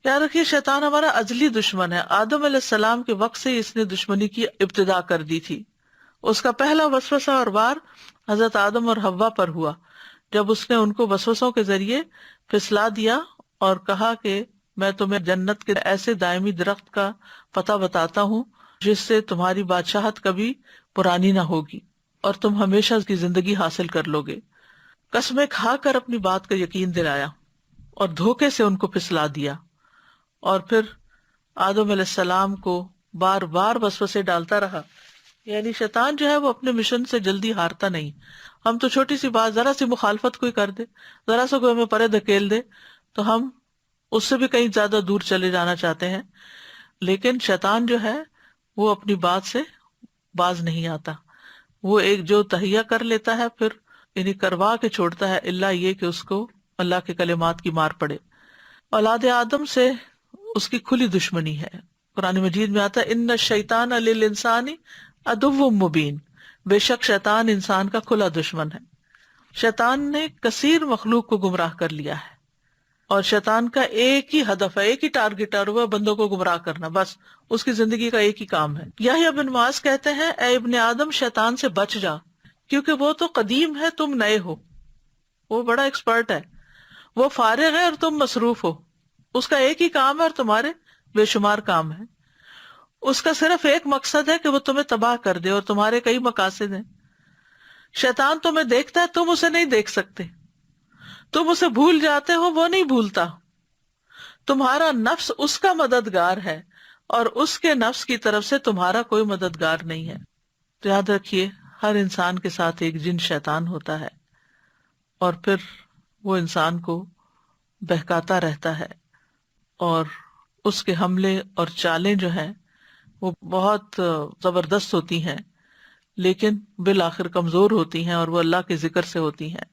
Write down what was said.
یاد رکھیے شیطان ہمارا ازلی دشمن ہے. آدم علیہ السلام کے وقت سے اس نے دشمنی کی ابتدا کر دی تھی. اس کا پہلا وسوسہ اور وار حضرت آدم اور حوا پر ہوا جب اس نے ان کو وسوسوں کے ذریعے پھسلا دیا اور کہا کہ میں تمہیں جنت کے ایسے دائمی درخت کا پتہ بتاتا ہوں جس سے تمہاری بادشاہت کبھی پرانی نہ ہوگی اور تم ہمیشہ کی زندگی حاصل کر لو گے. قسمیں کھا کر اپنی بات کا یقین دلایا اور دھوکے سے ان کو پھسلا دیا، اور پھر آدم علیہ السلام کو بار بار وسوسے ڈالتا رہا. یعنی شیطان جو ہے وہ اپنے مشن سے جلدی ہارتا نہیں. ہم تو چھوٹی سی بات، ذرا سی مخالفت کوئی کر دے، ذرا سا کوئی ہمیں پرے دھکیل دے تو ہم اس سے بھی کہیں زیادہ دور چلے جانا چاہتے ہیں. لیکن شیطان جو ہے وہ اپنی بات سے باز نہیں آتا. وہ ایک جو تہیہ کر لیتا ہے پھر یعنی کروا کے چھوڑتا ہے، الا یہ کہ اس کو اللہ کے کلمات کی مار پڑے. اولاد آدم سے اس کی کھلی دشمنی ہے. قرآن مجید میں آتا ہے ان الشیطان للانسان عدو مبین، بے شک شیطان انسان کا کھلا دشمن ہے. شیطان نے کثیر مخلوق کو گمراہ کر لیا ہے، اور شیطان کا ایک ہی ہدف ہے، ایک ہی ٹارگٹ ہے، اور وہ بندوں کو گمراہ کرنا. بس اس کی زندگی کا ایک ہی کام ہے. یحییٰ بن معاذ کہتے ہیں اے ابن آدم شیطان سے بچ جا، کیونکہ وہ تو قدیم ہے، تم نئے ہو. وہ بڑا ایکسپرٹ ہے، وہ فارغ ہے اور تم مصروف ہو. اس کا ایک ہی کام ہے اور تمہارے بے شمار کام ہے. اس کا صرف ایک مقصد ہے کہ وہ تمہیں تباہ کر دے، اور تمہارے کئی مقاصد ہیں. شیطان تمہیں دیکھتا ہے، تم اسے نہیں دیکھ سکتے. تم اسے بھول جاتے ہو، وہ نہیں بھولتا. تمہارا نفس اس کا مددگار ہے اور اس کے نفس کی طرف سے تمہارا کوئی مددگار نہیں ہے. تو یاد رکھیے ہر انسان کے ساتھ ایک جن شیطان ہوتا ہے، اور پھر وہ انسان کو بہکاتا رہتا ہے، اور اس کے حملے اور چالیں جو ہیں وہ بہت زبردست ہوتی ہیں، لیکن بالآخر کمزور ہوتی ہیں، اور وہ اللہ کے ذکر سے ہوتی ہیں.